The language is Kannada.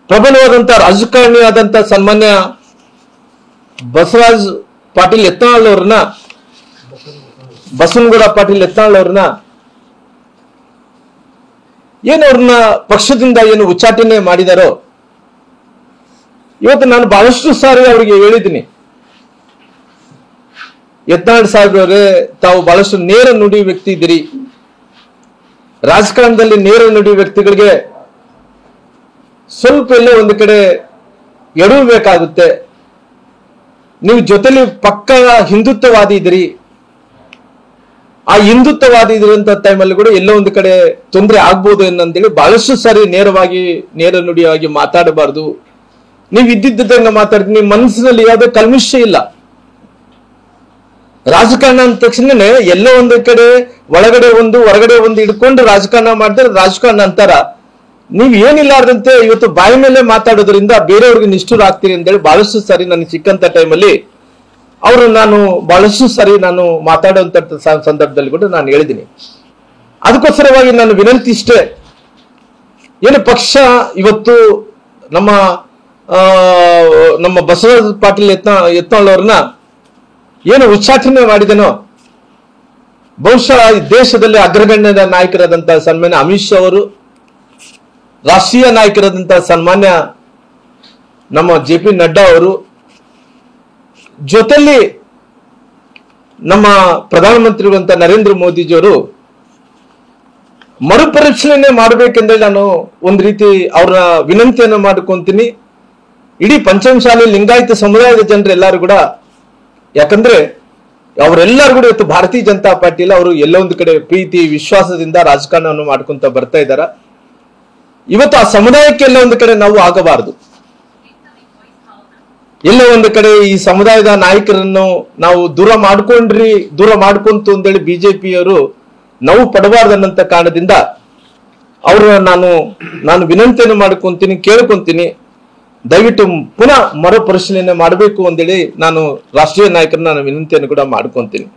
ಪ್ರಬಲವಾದಂತ ರಾಜಕಾರಣಿಯಾದಂತ ಸನ್ಮಾನ್ಯ ಬಸವರಾಜ್ ಪಾಟೀಲ್ ಯತ್ನಾಳ್ ಅವ್ರನ್ನ, ಬಸವನಗೌಡ ಪಾಟೀಲ್ ಯತ್ನಾಳ್ ಅವ್ರನ್ನ ಏನು ಅವ್ರನ್ನ ಪಕ್ಷದಿಂದ ಏನು ಉಚ್ಚಾಟನೆ ಮಾಡಿದಾರೋ, ಇವತ್ತು ನಾನು ಬಹಳಷ್ಟು ಸಾರಿ ಅವರಿಗೆ ಹೇಳಿದ್ದೀನಿ, ಯತ್ನಾಳ್ ಸಾಹೇಬ್ರವರೇ, ತಾವು ಬಹಳಷ್ಟು ನೇರ ನುಡಿ ವ್ಯಕ್ತಿ ಇದ್ದೀರಿ. ರಾಜಕಾರಣದಲ್ಲಿ ನೇರ ನುಡಿ ವ್ಯಕ್ತಿಗಳಿಗೆ ಸ್ವಲ್ಪ ಎಲ್ಲೋ ಒಂದು ಕಡೆ ಎಡವಬೇಕಾಗುತ್ತೆ. ನೀವು ಜೊತೆಲಿ ಪಕ್ಕ ಹಿಂದುತ್ವವಾದಿ ಇದ್ರಿ. ಆ ಹಿಂದುತ್ವವಾದಿ ಇದ್ರಂತ ಟೈಮಲ್ಲಿ ಕೂಡ ಎಲ್ಲೋ ಒಂದು ಕಡೆ ತೊಂದರೆ ಆಗ್ಬೋದು ಏನಂತೇಳಿ ಬಹಳಷ್ಟು ಸಾರಿ ನೇರ ನುಡಿಯಾಗಿ ಮಾತಾಡಬಾರ್ದು. ನೀವು ಇದ್ದಿದ್ದಂಗ ಮಾತಾಡ್ತೀನಿ, ನಿಮ್ಮ ಮನಸ್ಸಿನಲ್ಲಿ ಯಾವುದೇ ಕಲ್ಮಿಷ ಇಲ್ಲ. ರಾಜಕಾರಣ ಅಂದ ತಕ್ಷಣನೇ ಎಲ್ಲೋ ಒಂದು ಕಡೆ ಒಳಗಡೆ ಒಂದು ಹೊರಗಡೆ ಒಂದು ಇಟ್ಕೊಂಡು ರಾಜಕಾರಣ ಮಾಡಿದ್ರೆ ರಾಜಕಾರಣ ಅಂತಾರ. ನೀವ್ ಏನಿಲ್ಲಾರ್ದಂತೆ ಇವತ್ತು ಬಾಯಿ ಮೇಲೆ ಮಾತಾಡೋದ್ರಿಂದ ಬೇರೆಯವ್ರಿಗೆ ನಿಷ್ಠುರ ಆಗ್ತೀರಿ ಅಂತೇಳಿ ಬಹಳಷ್ಟು ಸಾರಿ ನನಗೆ ಸಿಕ್ಕಂತ ಟೈಮಲ್ಲಿ ನಾನು ಬಹಳಷ್ಟು ಸಾರಿ ನಾನು ಮಾತಾಡುವಂತ ಸಂದರ್ಭದಲ್ಲಿ ಕೂಡ ನಾನು ಹೇಳಿದ್ದೀನಿ. ಅದಕ್ಕೋಸ್ಕರವಾಗಿ ನಾನು ವಿನಂತಿ ಇಷ್ಟೇ, ಏನು ಪಕ್ಷ ಇವತ್ತು ನಮ್ಮ ಬಸವರಾಜ್ ಪಾಟೀಲ್ ಯತ್ನಾಳ್ ಅವ್ರನ್ನ ಏನು ಉಚ್ಚಾಟನೆ ಮಾಡಿದನೋ, ಬಹುಶಃ ಈ ದೇಶದಲ್ಲಿ ಅಗ್ರಗಣ್ಯದ ನಾಯಕರಾದಂತಹ ಸನ್ಮಾನ್ಯ ಅಮಿತ್ ಶಾ ಅವರು, ರಾಷ್ಟ್ರೀಯ ನಾಯಕರಾದಂತಹ ಸನ್ಮಾನ್ಯ ನಮ್ಮ JP ನಡ್ಡಾ ಅವರು, ಜೊತೆಲಿ ನಮ್ಮ ಪ್ರಧಾನಮಂತ್ರಿಗಳಂತ ನರೇಂದ್ರ ಮೋದಿಜಿಯವರು ಮರುಪರಿಶೀಲನೆ ಮಾಡಬೇಕೆಂದ್ರೆ ನಾನು ಒಂದು ರೀತಿ ಅವರ ವಿನಂತಿಯನ್ನು ಮಾಡ್ಕೊಂತೀನಿ. ಇಡೀ ಪಂಚಮಸಾಲಿ ಲಿಂಗಾಯತ ಸಮುದಾಯದ ಜನರು ಎಲ್ಲರೂ ಕೂಡ, ಯಾಕಂದ್ರೆ ಅವರೆಲ್ಲರೂ ಕೂಡ ಇವತ್ತು ಭಾರತೀಯ ಜನತಾ ಪಾರ್ಟಿಯಲ್ಲಿ ಅವರು ಎಲ್ಲ ಒಂದು ಕಡೆ ಪ್ರೀತಿ ವಿಶ್ವಾಸದಿಂದ ರಾಜಕಾರಣವನ್ನು ಮಾಡ್ಕೊಂತ ಬರ್ತಾ ಇದ್ದಾರ. ಇವತ್ತು ಆ ಸಮುದಾಯಕ್ಕೆ ಎಲ್ಲ ಒಂದು ಕಡೆ ನಾವು ಆಗಬಾರದು. ಎಲ್ಲ ಒಂದು ಕಡೆ ಈ ಸಮುದಾಯದ ನಾಯಕರನ್ನು ನಾವು ದೂರ ಮಾಡ್ಕೊಂತು ಅಂತೇಳಿ ಬಿಜೆಪಿಯವರು ನಾವು ಪಡಬಾರ್ದನ್ನಂತ ಕಾರಣದಿಂದ ನಾನು ವಿನಂತಿಯನ್ನು ಮಾಡ್ಕೊಂತೀನಿ, ಕೇಳ್ಕೊಂತೀನಿ, ದಯವಿಟ್ಟು ಪುನಃ ಮರುಪರಿಶೀಲನೆ ಮಾಡಬೇಕು ಅಂತೇಳಿ ನಾನು ರಾಷ್ಟ್ರೀಯ ನಾಯಕರನ್ನ ವಿನಂತಿಯನ್ನು ಕೂಡ ಮಾಡ್ಕೊಂತೀನಿ.